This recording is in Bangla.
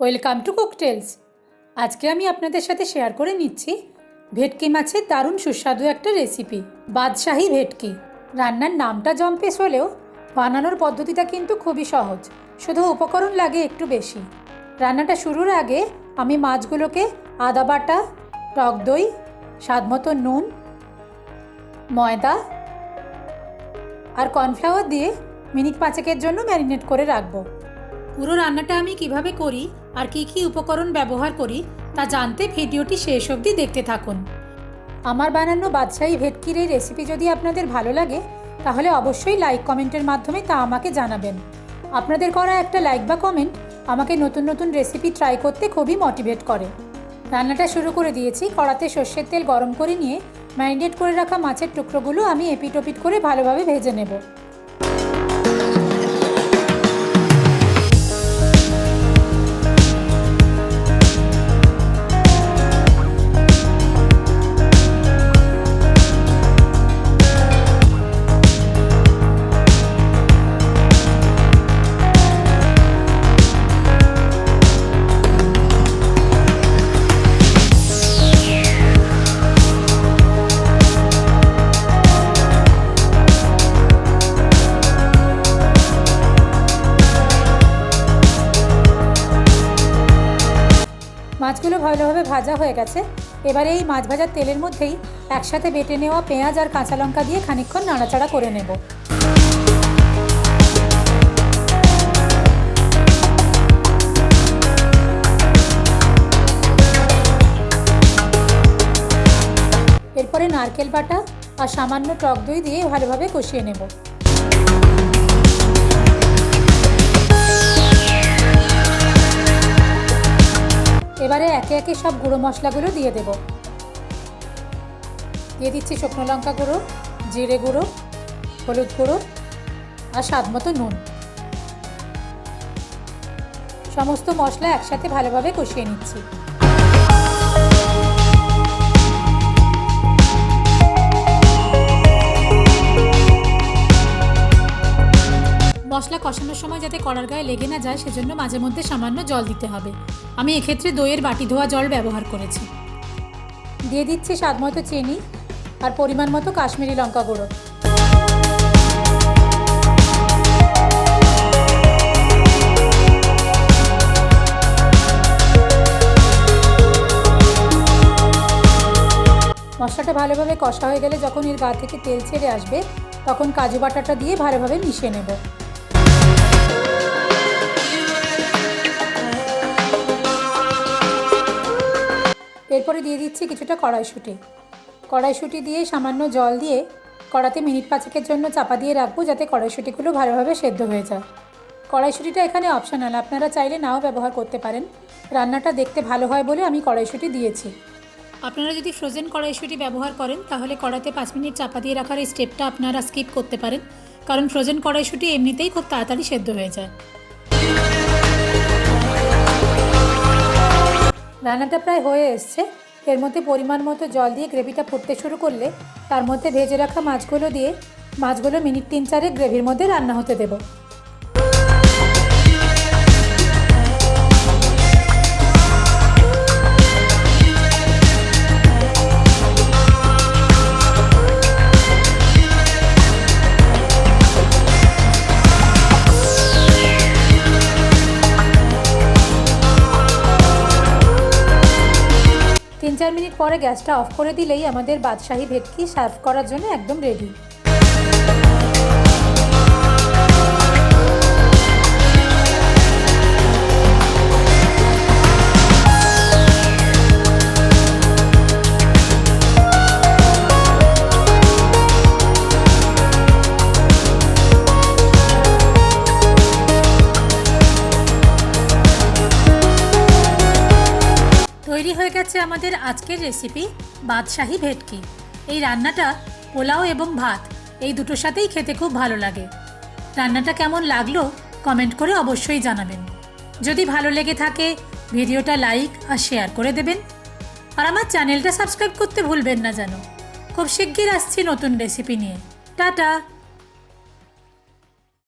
Welcome to কুকটেলস। আজকে আমি আপনাদের সাথে শেয়ার করে নিচ্ছি ভেটকি মাছের দারুণ সুস্বাদু একটা রেসিপি, বাদশাহী ভেটকি। রান্নার নামটা জম্পেশ হলেও বানানোর পদ্ধতিটা কিন্তু খুবই সহজ, শুধু উপকরণ লাগে একটু বেশি। রান্নাটা শুরুর আগে আমি মাছগুলোকে আদা বাটা, টক দই, স্বাদমতো নুন, ময়দা আর কর্নফ্লাওয়ার দিয়ে মিনিট 5 জন্য ম্যারিনেট করে রাখবো। পুরো রান্নাটা আমি কিভাবে করি আর কি কি উপকরণ ব্যবহার করি তা জানতে ভিডিওটি শেষ অবধি দেখতে থাকুন। আমার বানানো বাদশাহী ভেটকির এই রেসিপি যদি আপনাদের ভালো লাগে তাহলে অবশ্যই লাইক কমেন্টের মাধ্যমে তা আমাকে জানাবেন। আপনাদের করা একটা লাইক বা কমেন্ট আমাকে নতুন নতুন রেসিপি ট্রাই করতে খুবই মোটিভেট করে। রান্নাটা শুরু করে দিয়েছি। কড়াতে সর্ষের তেল গরম করে নিয়ে ম্যারিনেট করে রাখা মাছের টুকরোগুলো আমি এপিট ওপিট করে ভালোভাবে ভেজে নেব। মাছগুলো ভালোভাবে ভাজা হয়ে গেছে। এবারে এই মাছ ভাজার তেলের মধ্যেই একসাথে বেটে নেওয়া পেঁয়াজ আর কাঁচা লঙ্কা দিয়ে খানিকক্ষণ নাড়াচাড়া করে নেব। এরপরে নারকেল বাটা আর সামান্য টক দই দিয়ে ভালোভাবে কষিয়ে নেব। এবারে একে একে সব গুঁড়ো মশলাগুলো দিয়ে দেব। দিয়ে দিচ্ছি শুকনো লঙ্কা গুঁড়ো, জিরে গুঁড়ো, হলুদ গুঁড়ো আর স্বাদমতো নুন। সমস্ত মশলা একসাথে ভালোভাবে কষিয়ে নিচ্ছি। মশলা কষানোর সময় যাতে কড়ার গায়ে লেগে না যায় সেজন্য মাঝে মধ্যে সামান্য জল দিতে হবে। আমি এক্ষেত্রে দইয়ের বাটি ধোয়া জল ব্যবহার করেছি। দিয়ে দিচ্ছি স্বাদমতো চিনি আর পরিমাণ মতো কাশ্মীরি লঙ্কা গুঁড়ো। মশলাটা ভালোভাবে কষা হয়ে গেলে যখন এর গা থেকে তেল ছেড়ে আসবে তখন কাজু বাটাটা দিয়ে ভালোভাবে মিশিয়ে নেব। এরপরে দিয়ে দিচ্ছি কিছুটা কড়াইশুঁটি দিয়ে সামান্য জল দিয়ে কড়াতে মিনিট 5 জন্য চাপা দিয়ে রাখবো যাতে কড়াইশুঁটিগুলো ভালোভাবে সেদ্ধ হয়ে যায়। কড়াইশুঁটিটা এখানে অপশনাল, আপনারা চাইলে নাও ব্যবহার করতে পারেন। রান্নাটা দেখতে ভালো হয় বলে আমি কড়াইশুঁটি দিয়েছি। আপনারা যদি ফ্রোজেন কড়াইশুঁটি ব্যবহার করেন তাহলে কড়াতে 5 মিনিট চাপা দিয়ে রাখার এই স্টেপটা আপনারা স্কিপ করতে পারেন, কারণ ফ্রোজেন কড়াইশুঁটি এমনিতেই খুব তাড়াতাড়ি সেদ্ধ হয়ে যায়। রান্নাটা প্রায় হয়ে এসছে। এর মধ্যে পরিমাণ মতো জল দিয়ে গ্রেভিটা ফুটতে শুরু করলে তার মধ্যে ভেজে রাখা মাছগুলো দিয়ে মাছগুলো মিনিট 3-4 গ্রেভির মধ্যে রান্না হতে দেব। তিন 4 মিনিট পরে গ্যাসটা অফ করে দিলেই আমাদের বাদশাহী ভেটকি সার্ভ করার জন্য একদম রেডি। তৈরি হয়ে গেছে আমাদের আজকের রেসিপি বাদশাহী ভেটকি। এই রান্নাটা পোলাও এবং ভাত এই দুটোর সাথেই খেতে খুব ভালো লাগে। রান্নাটা কেমন লাগলো কমেন্ট করে অবশ্যই জানাবেন। যদি ভালো লেগে থাকে ভিডিওটা লাইক আর শেয়ার করে দেবেন, আর আমার চ্যানেলটা সাবস্ক্রাইব করতে ভুলবেন না যেন। খুব শিগগির আসছি নতুন রেসিপি নিয়ে। টাটা।